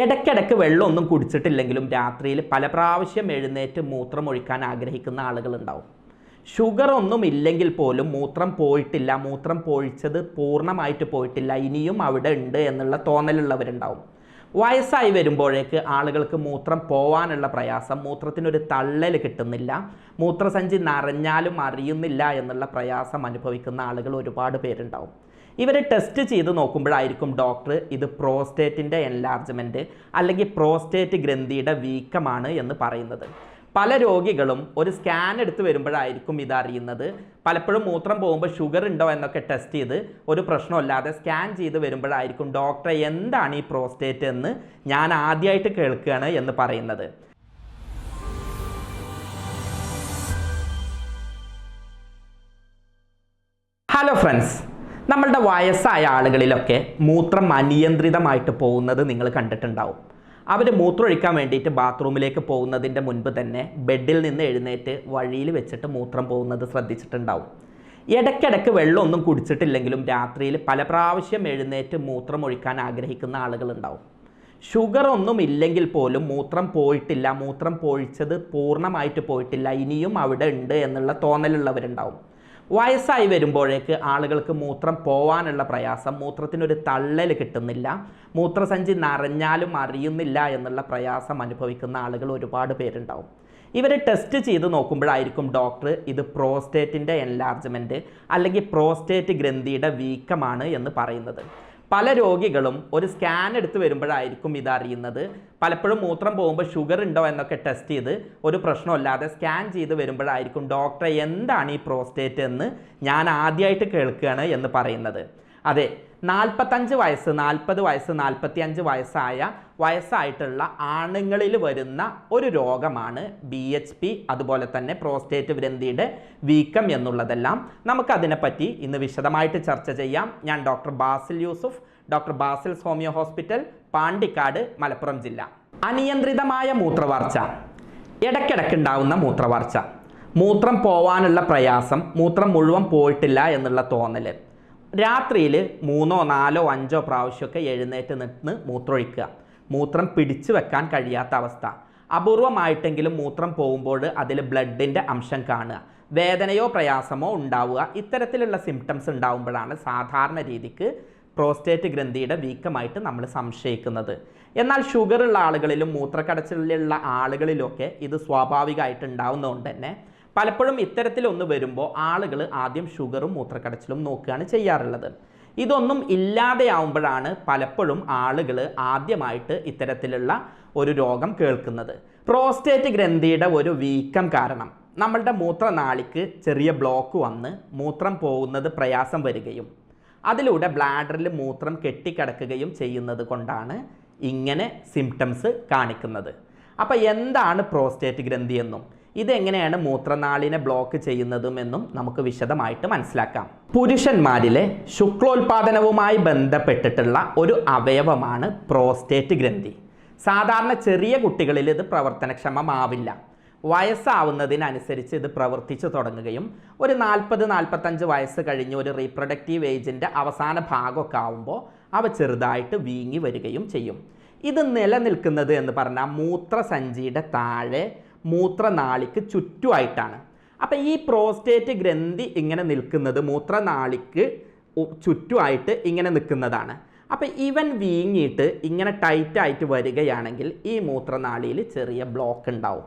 ഇടയ്ക്കിടയ്ക്ക് വെള്ളമൊന്നും കുടിച്ചിട്ടില്ലെങ്കിലും രാത്രിയിൽ പല പ്രാവശ്യം എഴുന്നേറ്റ് മൂത്രമൊഴിക്കാൻ ആഗ്രഹിക്കുന്ന ആളുകളുണ്ടാവും. ഷുഗർ ഒന്നും ഇല്ലെങ്കിൽ പോലും മൂത്രം പോയിട്ടില്ല, മൂത്രം പൊഴിച്ചത് പൂർണ്ണമായിട്ട് പോയിട്ടില്ല, ഇനിയും അവിടെ ഉണ്ട് എന്നുള്ള തോന്നലുള്ളവരുണ്ടാവും. വയസ്സായി വരുമ്പോഴേക്ക് ആളുകൾക്ക് മൂത്രം പോവാനുള്ള പ്രയാസം, മൂത്രത്തിനൊരു തള്ളൽ കിട്ടുന്നില്ല, മൂത്രസഞ്ചി നിറഞ്ഞാലും അറിയുന്നില്ല എന്നുള്ള പ്രയാസം അനുഭവിക്കുന്ന ആളുകൾ ഒരുപാട് പേരുണ്ടാവും. ഇവർ ടെസ്റ്റ് ചെയ്ത് നോക്കുമ്പോഴായിരിക്കും ഡോക്ടർ ഇത് പ്രോസ്റ്റേറ്റിൻ്റെ എൻലാർജ്മെൻറ്റ് അല്ലെങ്കിൽ പ്രോസ്റ്റേറ്റ് ഗ്രന്ഥിയുടെ വീക്കമാണ് എന്ന് പറയുന്നത്. പല രോഗികളും ഒരു സ്കാൻ എടുത്ത് വരുമ്പോഴായിരിക്കും ഇതറിയുന്നത്. പലപ്പോഴും മൂത്രം പോകുമ്പോൾ ഷുഗർ ഉണ്ടോ എന്നൊക്കെ ടെസ്റ്റ് ചെയ്ത് ഒരു പ്രശ്നമില്ലാതെ സ്കാൻ ചെയ്ത് വരുമ്പോഴായിരിക്കും ഡോക്ടറെ എന്താണ് ഈ പ്രോസ്റ്റേറ്റ് എന്ന് ഞാൻ ആദ്യമായിട്ട് കേൾക്കുകയാണ് എന്ന് പറയുന്നത്. ഹലോ ഫ്രണ്ട്സ്, നമ്മളുടെ വയസ്സായ ആളുകളിലൊക്കെ മൂത്രം അനിയന്ത്രിതമായിട്ട് പോകുന്നത് നിങ്ങൾ കണ്ടിട്ടുണ്ടാവും. അവർ മൂത്രമൊഴിക്കാൻ വേണ്ടിയിട്ട് ബാത്റൂമിലേക്ക് പോകുന്നതിൻ്റെ മുൻപ് തന്നെ ബെഡിൽ നിന്ന് എഴുന്നേറ്റ് വഴിയിൽ വെച്ചിട്ട് മൂത്രം പോകുന്നത് ശ്രദ്ധിച്ചിട്ടുണ്ടാവും. ഇടയ്ക്കിടയ്ക്ക് വെള്ളമൊന്നും കുടിച്ചിട്ടില്ലെങ്കിലും രാത്രിയിൽ പല പ്രാവശ്യം എഴുന്നേറ്റ് മൂത്രമൊഴിക്കാൻ ആഗ്രഹിക്കുന്ന ആളുകളുണ്ടാവും. ഷുഗർ ഒന്നും ഇല്ലെങ്കിൽ പോലും മൂത്രം പോയിട്ടില്ല, മൂത്രം പൊഴിച്ചത് പൂർണ്ണമായിട്ട് പോയിട്ടില്ല, ഇനിയും അവിടെ ഉണ്ട് എന്നുള്ള തോന്നലുള്ളവരുണ്ടാവും. വയസ്സായി വരുമ്പോഴേക്ക് ആളുകൾക്ക് മൂത്രം പോവാനുള്ള പ്രയാസം, മൂത്രത്തിനൊരു തള്ളൽ കിട്ടുന്നില്ല, മൂത്രസഞ്ചി നിറഞ്ഞാലും അറിയുന്നില്ല എന്നുള്ള പ്രയാസം അനുഭവിക്കുന്ന ആളുകൾ ഒരുപാട് പേരുണ്ടാവും. ഇവർ ടെസ്റ്റ് ചെയ്ത് നോക്കുമ്പോഴായിരിക്കും ഡോക്ടർ ഇത് പ്രോസ്റ്റേറ്റിൻ്റെ എൻലാർജ്മെൻറ്റ് അല്ലെങ്കിൽ പ്രോസ്റ്റേറ്റ് ഗ്രന്ഥിയുടെ വീക്കമാണ് എന്ന് പറയുന്നത്. പല രോഗികളും ഒരു സ്കാൻ എടുത്ത് വരുമ്പോഴായിരിക്കും ഇതറിയുന്നത്. പലപ്പോഴും മൂത്രം പോകുമ്പോൾ ഷുഗർ ഉണ്ടോ എന്നൊക്കെ ടെസ്റ്റ് ചെയ്ത് ഒരു പ്രശ്നമില്ലാതെ സ്കാൻ ചെയ്ത് വരുമ്പോഴായിരിക്കും ഡോക്ടറെ എന്താണ് ഈ പ്രോസ്റ്റേറ്റ് എന്ന് ഞാൻ ആദ്യമായിട്ട് കേൾക്കുകയാണ് എന്ന് പറയുന്നത്. അതെ, 45 വയസ്സ്, 40 വയസ്സ്, 45 വയസ്സായിട്ടുള്ള ആണുങ്ങളിൽ വരുന്ന ഒരു രോഗമാണ് BHP, അതുപോലെ തന്നെ പ്രോസ്റ്റേറ്റ് ഗ്രന്ഥിയുടെ വീക്കം എന്നുള്ളതെല്ലാം. നമുക്കതിനെപ്പറ്റി ഇന്ന് വിശദമായിട്ട് ചർച്ച ചെയ്യാം. ഞാൻ doctor Basil Yusuf, doctor Basil's homeo hospital, Pandikkad, Malappuram ജില്ല. അനിയന്ത്രിതമായ മൂത്രവാർച്ച, ഇടയ്ക്കിടയ്ക്കുണ്ടാവുന്ന മൂത്രവാർച്ച, മൂത്രം പോവാനുള്ള പ്രയാസം, മൂത്രം മുഴുവൻ പോയിട്ടില്ല എന്നുള്ള തോന്നൽ, രാത്രിയിൽ 3, 4, 5 പ്രാവശ്യമൊക്കെ എഴുന്നേറ്റ് നിന്ന് മൂത്രമൊഴിക്കുക, മൂത്രം പിടിച്ചു വെക്കാൻ കഴിയാത്ത അവസ്ഥ, അപൂർവമായിട്ടെങ്കിലും മൂത്രം പോകുമ്പോൾ അതിൽ ബ്ലഡിൻ്റെ അംശം കാണുക, വേദനയോ പ്രയാസമോ ഉണ്ടാവുക, ഇത്തരത്തിലുള്ള സിംറ്റംസ് ഉണ്ടാവുമ്പോഴാണ് സാധാരണ രീതിക്ക് പ്രോസ്റ്റേറ്റ് ഗ്രന്ഥിയുടെ വീക്കമായിട്ട് നമ്മൾ സംശയിക്കുന്നത്. എന്നാൽ ഷുഗറുള്ള ആളുകളിലും മൂത്രക്കടച്ചിലുള്ള ആളുകളിലൊക്കെ ഇത് സ്വാഭാവികമായിട്ട് ഉണ്ടാവുന്നതുകൊണ്ട് തന്നെ പലപ്പോഴും ഇത്തരത്തിലൊന്ന് വരുമ്പോൾ ആളുകൾ ആദ്യം ഷുഗറും മൂത്രക്കടച്ചിലും നോക്കുകയാണ് ചെയ്യാറുള്ളത്. ഇതൊന്നും ഇല്ലാതെയാവുമ്പോഴാണ് പലപ്പോഴും ആളുകൾ ആദ്യമായിട്ട് ഇത്തരത്തിലുള്ള ഒരു രോഗം കേൾക്കുന്നത്. പ്രോസ്റ്റേറ്റ് ഗ്രന്ഥിയുടെ ഒരു വീക്കം കാരണം നമ്മളുടെ മൂത്രനാളിക്ക് ചെറിയ ബ്ലോക്ക് വന്ന് മൂത്രം പോകുന്നത് പ്രയാസം വരികയും അതിലൂടെ ബ്ലാഡറിൽ മൂത്രം കെട്ടിക്കിടക്കുകയും ചെയ്യുന്നത് കൊണ്ടാണ് ഇങ്ങനെ സിംറ്റംസ് കാണിക്കുന്നത്. അപ്പോൾ എന്താണ് പ്രോസ്റ്റേറ്റ് ഗ്രന്ഥി എന്നും ഇതെങ്ങനെയാണ് മൂത്രനാളിനെ ബ്ലോക്ക് ചെയ്യുന്നതും എന്നും നമുക്ക് വിശദമായിട്ട് മനസ്സിലാക്കാം. പുരുഷന്മാരിലെ ശുക്ലോത്പാദനവുമായി ബന്ധപ്പെട്ടിട്ടുള്ള ഒരു അവയവമാണ് പ്രോസ്റ്റേറ്റ് ഗ്രന്ഥി. സാധാരണ ചെറിയ കുട്ടികളിൽ ഇത് പ്രവർത്തനക്ഷമമാവില്ല. വയസ്സാവുന്നതിനനുസരിച്ച് ഇത് പ്രവർത്തിച്ചു തുടങ്ങുകയും ഒരു 40-45 വയസ്സ് കഴിഞ്ഞ് ഒരു റീപ്രൊഡക്റ്റീവ് ഏജിൻ്റെ അവസാന ഭാഗമൊക്കെ ആവുമ്പോൾ അവ ചെറുതായിട്ട് വീങ്ങി വരികയും ചെയ്യും. ഇത് നിലനിൽക്കുന്നത് എന്ന് പറഞ്ഞാൽ മൂത്രസഞ്ചിയുടെ താഴെ മൂത്രനാളിക്ക് ചുറ്റുമായിട്ടാണ്. അപ്പം ഈ പ്രോസ്റ്റേറ്റ് ഗ്രന്ഥി ഇങ്ങനെ നിൽക്കുന്നത് മൂത്രനാളിക്ക് ചുറ്റുമായിട്ട് ഇങ്ങനെ നിൽക്കുന്നതാണ്. അപ്പം ഇവൻ വീങ്ങിയിട്ട് ഇങ്ങനെ ടൈറ്റായിട്ട് വരികയാണെങ്കിൽ ഈ മൂത്രനാളിയിൽ ചെറിയ ബ്ലോക്ക് ഉണ്ടാവും.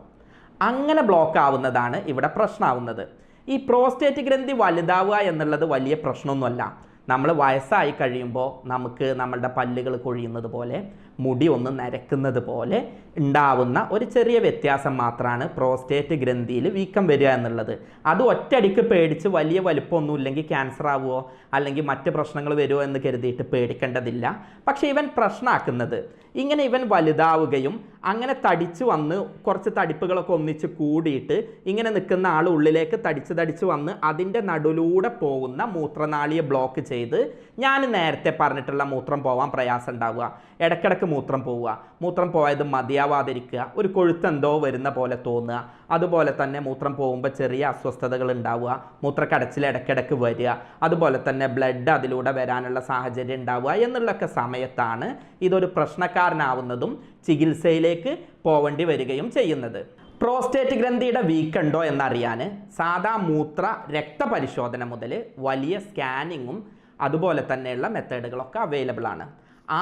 അങ്ങനെ ബ്ലോക്ക് ആവുന്നതാണ് ഇവിടെ പ്രശ്നമാവുന്നത്. ഈ പ്രോസ്റ്റേറ്റ് ഗ്രന്ഥി വലുതാവുക എന്നുള്ളത് വലിയ പ്രശ്നമൊന്നുമല്ല. നമ്മൾ വയസ്സായി കഴിയുമ്പോൾ നമുക്ക് നമ്മളുടെ പല്ലുകൾ കൊഴിയുന്നത് പോലെ, മുടി ഒന്ന് നരക്കുന്നത് പോലെ ഉണ്ടാവുന്ന ഒരു ചെറിയ വ്യത്യാസം മാത്രമാണ് പ്രോസ്റ്റേറ്റ് ഗ്രന്ഥിയിൽ വീക്കം വരിക എന്നുള്ളത്. അത് ഒറ്റയടിക്ക് പേടിച്ച് വലിയ വലുപ്പമൊന്നുമില്ലെങ്കിൽ ക്യാൻസർ ആവുമോ അല്ലെങ്കിൽ മറ്റ് പ്രശ്നങ്ങൾ വരുമോ എന്ന് കരുതിയിട്ട് പേടിക്കേണ്ടതില്ല. പക്ഷേ ഇവൻ പ്രശ്നമാക്കുന്നത് ഇങ്ങനെ ഇവൻ വലുതാവുകയും അങ്ങനെ തടിച്ച് വന്ന് കുറച്ച് തടിപ്പുകളൊക്കെ ഒന്നിച്ച് കൂടിയിട്ട് ഇങ്ങനെ നിൽക്കുന്ന ആൾ ഉള്ളിലേക്ക് തടിച്ച് വന്ന് അതിൻ്റെ നടുവിലൂടെ പോകുന്ന മൂത്രനാളിയെ ബ്ലോക്ക് ചെയ്ത് ഞാൻ നേരത്തെ പറഞ്ഞിട്ടുള്ള മൂത്രം പോവാൻ പ്രയാസം ഉണ്ടാവുക, ഇടയ്ക്കിടയ്ക്ക് മൂത്രം പോവുക, മൂത്രം പോയത് മതിയാവാതിരിക്കുക, ഒരു കൊഴുത്തെന്തോ വരുന്ന പോലെ തോന്നുക, അതുപോലെ തന്നെ മൂത്രം പോകുമ്പോൾ ചെറിയ അസ്വസ്ഥതകൾ ഉണ്ടാവുക, മൂത്രക്കടച്ചിൽ ഇടയ്ക്കിടയ്ക്ക് വരിക, അതുപോലെ തന്നെ ബ്ലഡ് അതിലൂടെ വരാനുള്ള സാഹചര്യം ഉണ്ടാവുക എന്നുള്ളൊക്കെ സമയത്താണ് ഇതൊരു പ്രശ്നക്കാരൻ കാരണമാവുന്നതും ചികിത്സയിലേക്ക് പോവേണ്ടി വരികയും ചെയ്യുന്നത്. പ്രോസ്റ്റേറ്റ് ഗ്രന്ഥിയുടെ വീക്കുണ്ടോ എന്നറിയാൻ സാധാ മൂത്ര രക്തപരിശോധന മുതൽ വലിയ സ്കാനിങ്ങും അതുപോലെ തന്നെയുള്ള മെത്തേഡുകളൊക്കെ അവൈലബിൾ ആണ്.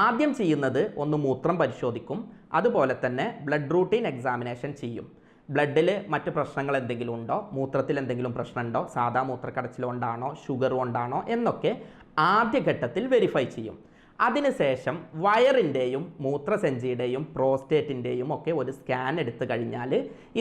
ആദ്യം ചെയ്യുന്നത് ഒന്ന് മൂത്രം പരിശോധിക്കും, അതുപോലെ തന്നെ ബ്ലഡ് റൂട്ടീൻ എക്സാമിനേഷൻ ചെയ്യും. ബ്ലഡിൽ മറ്റ് പ്രശ്നങ്ങൾ എന്തെങ്കിലും ഉണ്ടോ, മൂത്രത്തിൽ എന്തെങ്കിലും പ്രശ്നമുണ്ടോ, സാധാ മൂത്രക്കടച്ചിൽ കൊണ്ടാണോ, ഷുഗർ കൊണ്ടാണോ എന്നൊക്കെ ആദ്യഘട്ടത്തിൽ വെരിഫൈ ചെയ്യും. അതിനുശേഷം വയറിൻ്റെയും മൂത്രസഞ്ചിയുടെയും പ്രോസ്റ്റേറ്റിൻ്റെയും ഒക്കെ ഒരു സ്കാൻ എടുത്തു കഴിഞ്ഞാൽ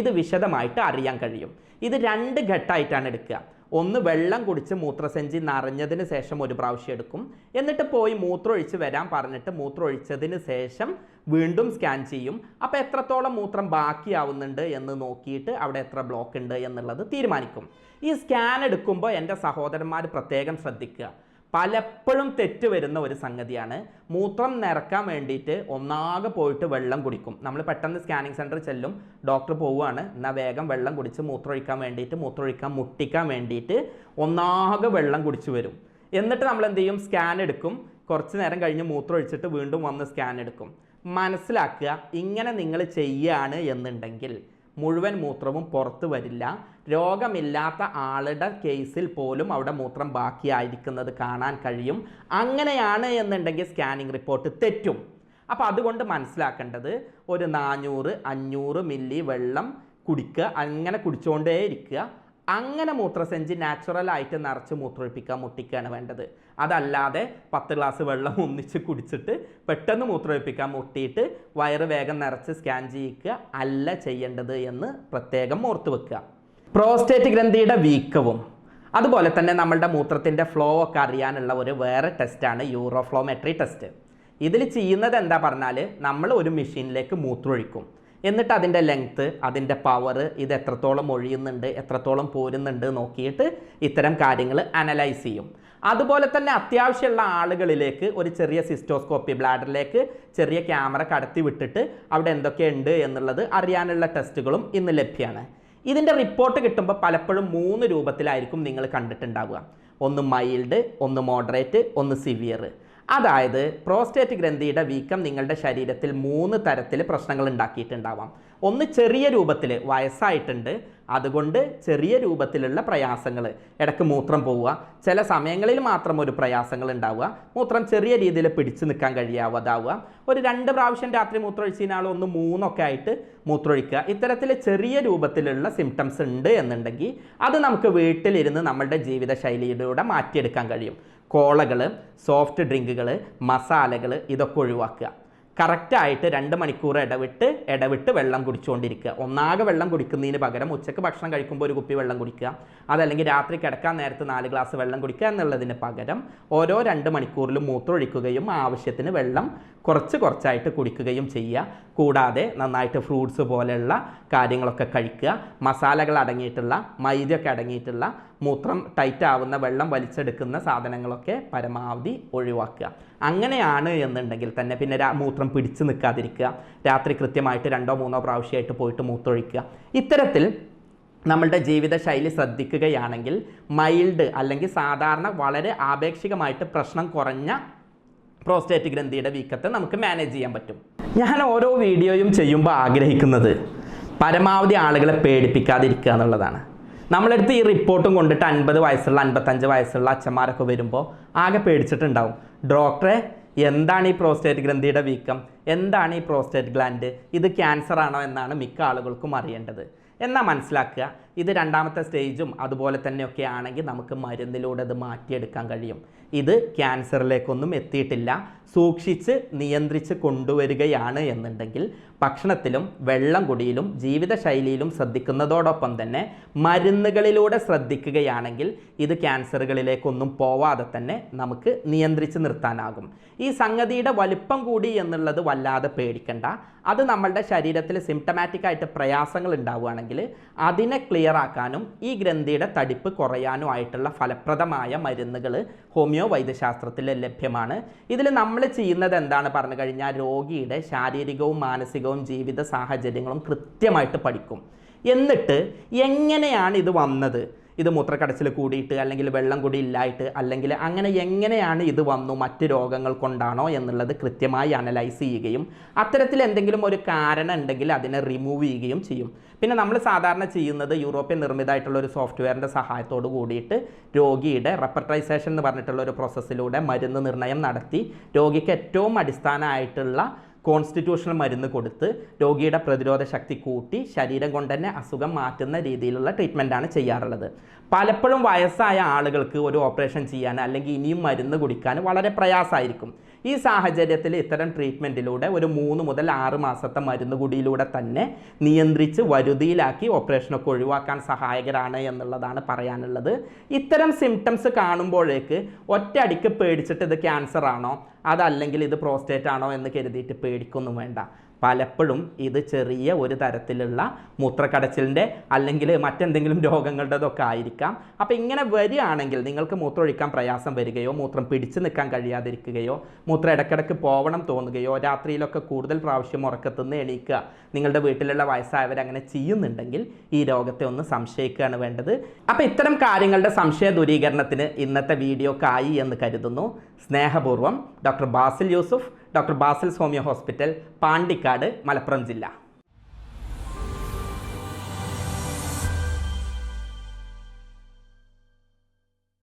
ഇത് വിശദമായിട്ട് അറിയാൻ കഴിയും. ഇത് 2 ഘട്ടമായിട്ടാണ് എടുക്കുക. ഒന്ന് വെള്ളം കുടിച്ച് മൂത്രസഞ്ചി നിറഞ്ഞതിന് ശേഷം ഒരു പ്രാവശ്യം എടുക്കും, എന്നിട്ട് പോയി മൂത്രമൊഴിച്ച് വരാൻ പറഞ്ഞിട്ട് മൂത്രമൊഴിച്ചതിന് ശേഷം വീണ്ടും സ്കാൻ ചെയ്യും. അപ്പോൾ എത്രത്തോളം മൂത്രം ബാക്കിയാവുന്നുണ്ട് എന്ന് നോക്കിയിട്ട് അവിടെ എത്ര ബ്ലോക്ക് ഉണ്ട് എന്നുള്ളത് തീരുമാനിക്കും. ഈ സ്കാൻ എടുക്കുമ്പോൾ എൻ്റെ സഹോദരന്മാർ പ്രത്യേകം ശ്രദ്ധിക്കുക, പലപ്പോഴും തെറ്റ് വരുന്ന ഒരു സംഗതിയാണ്. മൂത്രം നിറക്കാൻ വേണ്ടിയിട്ട് ഒന്നാകെ പോയിട്ട് വെള്ളം കുടിക്കും. നമ്മൾ പെട്ടെന്ന് സ്കാനിങ് സെൻറ്ററിൽ ചെല്ലും, ഡോക്ടർ പോവുകയാണ്, എന്നാൽ വേഗം വെള്ളം കുടിച്ച് മൂത്രമൊഴിക്കാൻ വേണ്ടിയിട്ട് മുട്ടിക്കാൻ വേണ്ടിയിട്ട് ഒന്നാകെ വെള്ളം കുടിച്ച് വരും. എന്നിട്ട് നമ്മൾ എന്ത് ചെയ്യും, സ്കാൻ എടുക്കും, കുറച്ച് നേരം കഴിഞ്ഞ് മൂത്രം ഒഴിച്ചിട്ട് വീണ്ടും വന്ന് സ്കാൻ എടുക്കും. മനസ്സിലാക്കുക, ഇങ്ങനെ നിങ്ങൾ ചെയ്യുകയാണ് എന്നുണ്ടെങ്കിൽ മുഴുവൻ മൂത്രവും പുറത്ത് വരില്ല. രോഗമില്ലാത്ത ആളുടെ കേസിൽ പോലും അവിടെ മൂത്രം ബാക്കിയായിരിക്കുന്നത് കാണാൻ കഴിയും. അങ്ങനെയാണ് എന്നുണ്ടെങ്കിൽ സ്കാനിങ് റിപ്പോർട്ട് തെറ്റും. അപ്പോൾ അതുകൊണ്ട് മനസ്സിലാക്കേണ്ടത് ഒരു 400-500 മില്ലി വെള്ളം കുടിക്കുക, അങ്ങനെ കുടിച്ചുകൊണ്ടേ ഇരിക്കുക. അങ്ങനെ മൂത്രസഞ്ചി നാച്ചുറലായിട്ട് നിറച്ച് മൂത്രമൊഴിപ്പിക്കാൻ മുട്ടിക്കുകയാണ് വേണ്ടത്. അതല്ലാതെ 10 ഗ്ലാസ് വെള്ളം ഒന്നിച്ച് കുടിച്ചിട്ട് പെട്ടെന്ന് മൂത്രമൊഴിപ്പിക്കാൻ മുട്ടിയിട്ട് വയറ് വേഗം നിറച്ച് സ്കാൻ ചെയ്യിക്കുക അല്ല ചെയ്യേണ്ടത് എന്ന് പ്രത്യേകം ഓർത്ത് വെക്കുക. പ്രോസ്റ്റേറ്റ് ഗ്രന്ഥിയുടെ വീക്കവും അതുപോലെ തന്നെ നമ്മളുടെ മൂത്രത്തിൻ്റെ ഫ്ലോ ഒക്കെ അറിയാനുള്ള ഒരു വേറെ ടെസ്റ്റാണ് യൂറോഫ്ലോമെട്രി ടെസ്റ്റ്. ഇതിൽ ചെയ്യുന്നത് എന്താ പറഞ്ഞാൽ, നമ്മൾ ഒരു മെഷീനിലേക്ക് മൂത്രമൊഴിക്കും, എന്നിട്ട് അതിൻ്റെ ലെങ്ത്ത്, അതിൻ്റെ പവർ, ഇത് എത്രത്തോളം ഒഴിയുന്നുണ്ട്, എത്രത്തോളം പോരുന്നുണ്ട് നോക്കിയിട്ട് ഇത്തരം കാര്യങ്ങൾ അനലൈസ് ചെയ്യും. അതുപോലെ തന്നെ അത്യാവശ്യമുള്ള ആളുകളിലേക്ക് ഒരു ചെറിയ സിസ്റ്റോസ്കോപ്പി, ബ്ലാഡറിലേക്ക് ചെറിയ ക്യാമറ കടത്തി വിട്ടിട്ട് അവിടെ എന്തൊക്കെയുണ്ട് എന്നുള്ളത് അറിയാനുള്ള ടെസ്റ്റുകളും ഇന്ന് ലഭ്യമാണ്. ഇതിൻ്റെ റിപ്പോർട്ട് കിട്ടുമ്പോൾ പലപ്പോഴും 3 രൂപത്തിലായിരിക്കും നിങ്ങൾ കണ്ടിട്ടുണ്ടാവുക. ഒന്ന് മൈൽഡ്, ഒന്ന് മോഡറേറ്റ്, ഒന്ന് സിവിയർ. അതായത് പ്രോസ്റ്റേറ്റ് ഗ്രന്ഥിയുടെ വീക്കം നിങ്ങളുടെ ശരീരത്തിൽ 3 തരത്തിൽ പ്രശ്നങ്ങൾ ഉണ്ടാക്കിയിട്ടുണ്ടാവാം. ഒന്ന് ചെറിയ രൂപത്തിൽ, വയസ്സായിട്ടുണ്ട് അതുകൊണ്ട് ചെറിയ രൂപത്തിലുള്ള പ്രയാസങ്ങൾ, ഇടയ്ക്ക് മൂത്രം പോവുക, ചില സമയങ്ങളിൽ മാത്രം ഒരു പ്രയാസങ്ങൾ ഉണ്ടാവുക, മൂത്രം ചെറിയ രീതിയിൽ പിടിച്ചു നിൽക്കാൻ കഴിയാവതാവുക, ഒരു 2 പ്രാവശ്യം രാത്രി മൂത്രമൊഴിച്ചതിനാൾ 1, 3 ഒക്കെ ആയിട്ട് മൂത്രമൊഴിക്കുക. ഇത്തരത്തിൽ ചെറിയ രൂപത്തിലുള്ള സിംറ്റംസ് ഉണ്ട് എന്നുണ്ടെങ്കിൽ അത് നമുക്ക് വീട്ടിലിരുന്ന് നമ്മളുടെ ജീവിതശൈലിയിലൂടെ മാറ്റിയെടുക്കാൻ കഴിയും. കോളകൾ, സോഫ്റ്റ് ഡ്രിങ്കുകൾ, മസാലകൾ ഇതൊക്കെ ഒഴിവാക്കുക. കറക്റ്റായിട്ട് 2 മണിക്കൂർ ഇടവിട്ട് വെള്ളം കുടിച്ചുകൊണ്ടിരിക്കുക. ഒന്നാകെ വെള്ളം കുടിക്കുന്നതിന് പകരം ഉച്ചയ്ക്ക് ഭക്ഷണം കഴിക്കുമ്പോൾ ഒരു കുപ്പി വെള്ളം കുടിക്കുക, അതല്ലെങ്കിൽ രാത്രി കിടക്കാൻ നേരത്ത് 4 ഗ്ലാസ് വെള്ളം കുടിക്കുക എന്നുള്ളതിന് പകരം ഓരോ 2 മണിക്കൂറിലും മൂത്രമൊഴിക്കുകയും ആവശ്യത്തിന് വെള്ളം കുറച്ചായിട്ട് കുടിക്കുകയും ചെയ്യുക. കൂടാതെ നന്നായിട്ട് ഫ്രൂട്ട്സ് പോലെയുള്ള കാര്യങ്ങളൊക്കെ കഴിക്കുക. മസാലകൾ അടങ്ങിയിട്ടുള്ള, മൈദയൊക്കെ അടങ്ങിയിട്ടുള്ള, മൂത്രം ടൈറ്റ് ആവുന്ന, വെള്ളം വലിച്ചെടുക്കുന്ന സാധനങ്ങളൊക്കെ പരമാവധി ഒഴിവാക്കുക. അങ്ങനെയാണ് എന്നുണ്ടെങ്കിൽ തന്നെ പിന്നെ മൂത്രം പിടിച്ചു നിൽക്കാതിരിക്കുക. രാത്രി കൃത്യമായിട്ട് 2-3 പ്രാവശ്യമായിട്ട് പോയിട്ട് മൂത്രമൊഴിക്കുക. ഇത്തരത്തിൽ നമ്മളുടെ ജീവിതശൈലി ശ്രദ്ധിക്കുകയാണെങ്കിൽ മൈൽഡ് അല്ലെങ്കിൽ സാധാരണ വളരെ ആപേക്ഷികമായിട്ട് പ്രശ്നം കുറഞ്ഞ പ്രോസ്റ്റേറ്റ് ഗ്രന്ഥിയുടെ വീക്കത്തെ നമുക്ക് മാനേജ് ചെയ്യാൻ പറ്റും. ഞാൻ ഓരോ വീഡിയോയും ചെയ്യുമ്പോൾ ആഗ്രഹിക്കുന്നത് പരമാവധി ആളുകളെ പേടിപ്പിക്കാതിരിക്കുക എന്നുള്ളതാണ്. നമ്മളെടുത്ത് ഈ റിപ്പോർട്ടും കൊണ്ടിട്ട് 50 വയസ്സുള്ള 55 വയസ്സുള്ള അച്ഛന്മാരൊക്കെ വരുമ്പോൾ ആകെ പേടിച്ചിട്ടുണ്ടാവും. ഡോക്ടറെ, എന്താണ് ഈ പ്രോസ്റ്റേറ്റ് ഗ്രന്ഥിയുടെ വീക്കം, എന്താണ് ഈ പ്രോസ്റ്റേറ്റ് ഗ്ലാൻഡ്, ഇത് ക്യാൻസർ ആണോ എന്നാണ് മിക്ക ആളുകൾക്കും അറിയേണ്ടത്. എന്നാൽ മനസ്സിലാക്കുക, ഇത് 2ാമത്തെ സ്റ്റേജും അതുപോലെ തന്നെയൊക്കെ ആണെങ്കിൽ നമുക്ക് മരുന്നിലൂടെ അത് മാറ്റിയെടുക്കാൻ കഴിയും. ഇത് ക്യാൻസറിലേക്കൊന്നും എത്തിയിട്ടില്ല. സൂക്ഷിച്ച് നിയന്ത്രിച്ച് കൊണ്ടുവരികയാണ് എന്നുണ്ടെങ്കിൽ ഭക്ഷണത്തിലും വെള്ളം കുടിയിലും ജീവിതശൈലിയിലും ശ്രദ്ധിക്കുന്നതോടൊപ്പം തന്നെ മരുന്നുകളിലൂടെ ശ്രദ്ധിക്കുകയാണെങ്കിൽ ഇത് ക്യാൻസറുകളിലേക്കൊന്നും പോവാതെ തന്നെ നമുക്ക് നിയന്ത്രിച്ച് നിർത്താനാകും. ഈ സംഗതിയുടെ വലിപ്പം കൂടി എന്നുള്ളത് വല്ലാതെ പേടിക്കണ്ട. അത് നമ്മളുടെ ശരീരത്തിൽ സിംറ്റമാറ്റിക് ആയിട്ട് പ്രയാസങ്ങൾ ഉണ്ടാവുകയാണെങ്കിൽ അതിനെ ക്ലിയർ ആക്കാനും ഈ ഗ്രന്ഥിയുടെ തടിപ്പ് കുറയാനും ആയിട്ടുള്ള ഫലപ്രദമായ മരുന്നുകൾ ഹോമിയോ വൈദ്യശാസ്ത്രത്തിൽ ലഭ്യമാണ്. ഇതിൽ നമ്മൾ ചെയ്യുന്നത് എന്താണ് പറഞ്ഞു കഴിഞ്ഞാൽ രോഗിയുടെ ശാരീരികവും മാനസികവും ജീവിത സാഹചര്യങ്ങളും കൃത്യമായിട്ട് പഠിക്കും. എന്നിട്ട് എങ്ങനെയാണ് ഇത് വന്നത്, ഇത് മൂത്രക്കടച്ചിൽ കൂടിയിട്ട് അല്ലെങ്കിൽ വെള്ളം കൂടി ഇല്ലായിട്ട് അല്ലെങ്കിൽ അങ്ങനെ എങ്ങനെയാണ് ഇത് വന്നു, മറ്റ് രോഗങ്ങൾ കൊണ്ടാണോ എന്നുള്ളത് കൃത്യമായി അനലൈസ് ചെയ്യുകയും അത്തരത്തിൽ എന്തെങ്കിലും ഒരു കാരണം ഉണ്ടെങ്കിൽ അതിനെ റിമൂവ് ചെയ്യുകയും ചെയ്യും. പിന്നെ നമ്മൾ സാധാരണ ചെയ്യുന്നത് യൂറോപ്യൻ നിർമ്മിതമായിട്ടുള്ള ഒരു സോഫ്റ്റ്വെയറിൻ്റെ സഹായത്തോട് കൂടിയിട്ട് രോഗിയുടെ റെപ്പർട്ടൈസേഷൻ എന്ന് പറഞ്ഞിട്ടുള്ള ഒരു പ്രോസസ്സിലൂടെ മരുന്ന് നിർണ്ണയം നടത്തി രോഗിക്ക് ഏറ്റവും അടിസ്ഥാനമായിട്ടുള്ള കോൺസ്റ്റിറ്റ്യൂഷണൽ മരുന്ന് കൊടുത്ത് രോഗിയുടെ പ്രതിരോധ ശക്തി കൂട്ടി ശരീരം കൊണ്ട് തന്നെ അസുഖം മാറ്റുന്ന രീതിയിലുള്ള ട്രീറ്റ്മെൻറ്റാണ് ചെയ്യാറുള്ളത്. പലപ്പോഴും വയസ്സായ ആളുകൾക്ക് ഒരു ഓപ്പറേഷൻ ചെയ്യാൻ അല്ലെങ്കിൽ ഇനിയും മരുന്ന് കുടിക്കാൻ വളരെ പ്രയാസമായിരിക്കും. ഈ സാഹചര്യത്തിൽ ഇത്തരം ട്രീറ്റ്മെൻറ്റിലൂടെ ഒരു 3 മുതൽ 6 മാസത്തെ മരുന്ന് കുടിയിലൂടെ തന്നെ നിയന്ത്രിച്ച് വരുതിയിലാക്കി ഓപ്പറേഷനൊക്കെ ഒഴിവാക്കാൻ സഹായകരാണ് എന്നുള്ളതാണ് പറയാനുള്ളത്. ഇത്തരം സിംറ്റംസ് കാണുമ്പോഴേക്ക് ഒറ്റയടിക്ക് പേടിച്ചിട്ട് ഇത് ക്യാൻസർ ആണോ അതല്ലെങ്കിൽ ഇത് പ്രോസ്റ്റേറ്റ് ആണോ എന്ന് കരുതിയിട്ട് പേടിക്കൊന്നും വേണ്ട. പലപ്പോഴും ഇത് ചെറിയ ഒരു തരത്തിലുള്ള മൂത്രക്കടച്ചിലിൻ്റെ അല്ലെങ്കിൽ മറ്റെന്തെങ്കിലും രോഗങ്ങളുടേതൊക്കെ ആയിരിക്കാം. അപ്പോൾ ഇങ്ങനെ വരികയാണെങ്കിൽ നിങ്ങൾക്ക് മൂത്രമൊഴിക്കാൻ പ്രയാസം വരികയോ മൂത്രം പിടിച്ചു നിൽക്കാൻ കഴിയാതിരിക്കുകയോ മൂത്രം ഇടയ്ക്കിടയ്ക്ക് പോകണം തോന്നുകയോ രാത്രിയിലൊക്കെ കൂടുതൽ പ്രാവശ്യം ഉറക്കത്തുനിന്ന് എണീക്കുക, നിങ്ങളുടെ വീട്ടിലുള്ള വയസ്സായവർ അങ്ങനെ ചെയ്യുന്നുണ്ടെങ്കിൽ ഈ രോഗത്തെ ഒന്ന് സംശയിക്കുകയാണ് വേണ്ടത്. അപ്പോൾ ഇത്തരം കാര്യങ്ങളുടെ സംശയ ദൂരീകരണത്തിന് ഇന്നത്തെ വീഡിയോക്കായി എന്ന് കരുതുന്നു. സ്നേഹപൂർവ്വം doctor Basil Yusuf, doctor Basil's homeo hospital, Pandikkad, Malappuram ജില്ല.